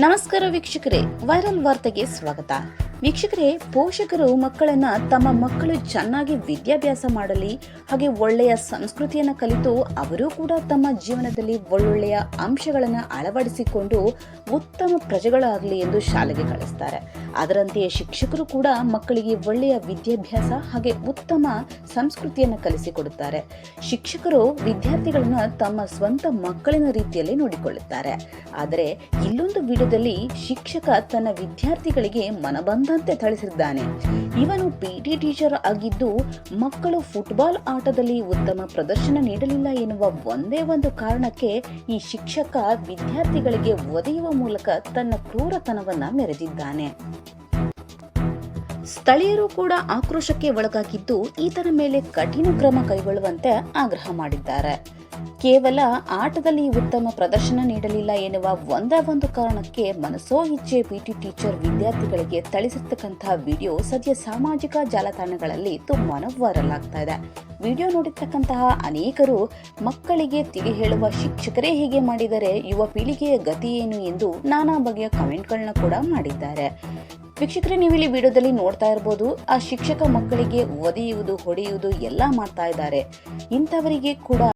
ನಮಸ್ಕಾರ ವೀಕ್ಷಕರೇ, ವೈರಲ್ ವಾರ್ತೆಗೆ ಸ್ವಾಗತ. ವೀಕ್ಷಕರೇ, ಪೋಷಕರು ಮಕ್ಕಳನ್ನ ತಮ್ಮ ಮಕ್ಕಳು ಚೆನ್ನಾಗಿ ವಿದ್ಯಾಭ್ಯಾಸ ಮಾಡಲಿ, ಹಾಗೆ ಒಳ್ಳೆಯ ಸಂಸ್ಕೃತಿಯನ್ನು ಕಲಿತು ಅವರು ಕೂಡ ತಮ್ಮ ಜೀವನದಲ್ಲಿ ಒಳ್ಳೊಳ್ಳೆಯ ಅಂಶಗಳನ್ನು ಅಳವಡಿಸಿಕೊಂಡು ಉತ್ತಮ ಪ್ರಜೆಗಳಾಗಲಿ ಎಂದು ಶಾಲೆಗೆ ಕಳಿಸ್ತಾರೆ. ಅದರಂತೆಯೇ ಶಿಕ್ಷಕರು ಕೂಡ ಮಕ್ಕಳಿಗೆ ಒಳ್ಳೆಯ ವಿದ್ಯಾಭ್ಯಾಸ ಹಾಗೆ ಉತ್ತಮ ಸಂಸ್ಕೃತಿಯನ್ನು ಕಲಿಸಿಕೊಡುತ್ತಾರೆ. ಶಿಕ್ಷಕರು ವಿದ್ಯಾರ್ಥಿಗಳನ್ನ ತಮ್ಮ ಸ್ವಂತ ಮಕ್ಕಳಿನ ರೀತಿಯಲ್ಲಿ ನೋಡಿಕೊಳ್ಳುತ್ತಾರೆ. ಆದರೆ ಇಲ್ಲೊಂದು ವಿಡಿಯೋದಲ್ಲಿ ಶಿಕ್ಷಕ ತನ್ನ ವಿದ್ಯಾರ್ಥಿಗಳಿಗೆ ಮನಬಂದಂತೆ ಥಳಿಸಿದ್ದಾನೆ. ಇವನು ಪಿಟಿ ಟೀಚರ್ ಆಗಿದ್ದು ಮಕ್ಕಳು ಫುಟ್ಬಾಲ್ ಆಟದಲ್ಲಿ ಉತ್ತಮ ಪ್ರದರ್ಶನ ನೀಡಲಿಲ್ಲ ಎನ್ನುವ ಒಂದೇ ಒಂದು ಕಾರಣಕ್ಕೆ ಈ ಶಿಕ್ಷಕ ವಿದ್ಯಾರ್ಥಿಗಳಿಗೆ ಒದೆಯುವ ಮೂಲಕ ತನ್ನ ಕ್ರೂರತನವನ್ನ ಮೆರೆದಿದ್ದಾನೆ. ಸ್ಥಳೀಯರು ಕೂಡ ಆಕ್ರೋಶಕ್ಕೆ ಒಳಗಾಗಿದ್ದು ಈತನ ಮೇಲೆ ಕಠಿಣ ಕ್ರಮ ಕೈಗೊಳ್ಳುವಂತೆ ಆಗ್ರಹ ಮಾಡಿದ್ದಾರೆ. ಕೇವಲ ಆಟದಲ್ಲಿ ಉತ್ತಮ ಪ್ರದರ್ಶನ ನೀಡಲಿಲ್ಲ ಎನ್ನುವ ಒಂದೇ ಒಂದು ಕಾರಣಕ್ಕೆ ಮನಸೋ ಇಚ್ಛೆ ಪಿಟಿ ಟೀಚರ್ ವಿದ್ಯಾರ್ಥಿಗಳಿಗೆ ಥಳಿಸಿರ್ತಕ್ಕಂತಹ ವಿಡಿಯೋ ಸದ್ಯ ಸಾಮಾಜಿಕ ಜಾಲತಾಣಗಳಲ್ಲಿ ತುಂಬಾನೇ ವೈರಲ್ ಆಗ್ತಾ ಇದೆ. ವಿಡಿಯೋ ನೋಡಿರ್ತಕ್ಕಂತಹ ಅನೇಕರು ಮಕ್ಕಳಿಗೆ ತಿಳಿ ಹೇಳುವ ಶಿಕ್ಷಕರೇ ಹೀಗೆ ಮಾಡಿದರೆ ಯುವ ಪೀಳಿಗೆಯ ಗತಿ ಏನು ಎಂದು ನಾನಾ ಬಗೆಯ ಕಮೆಂಟ್ಗಳನ್ನ ಕೂಡ ಮಾಡಿದ್ದಾರೆ. ವೀಕ್ಷಕರೇ, ನೀವು ಇಲ್ಲಿ ವಿಡಿಯೋದಲ್ಲಿ ನೋಡ್ತಾ ಇರಬಹುದು, ಆ ಶಿಕ್ಷಕ ಮಕ್ಕಳಿಗೆ ಒದೆಯುವುದು ಹೊಡೆಯುವುದು ಎಲ್ಲ ಮಾಡ್ತಾ ಇದ್ದಾರೆ. ಇಂಥವರಿಗೆ ಕೂಡ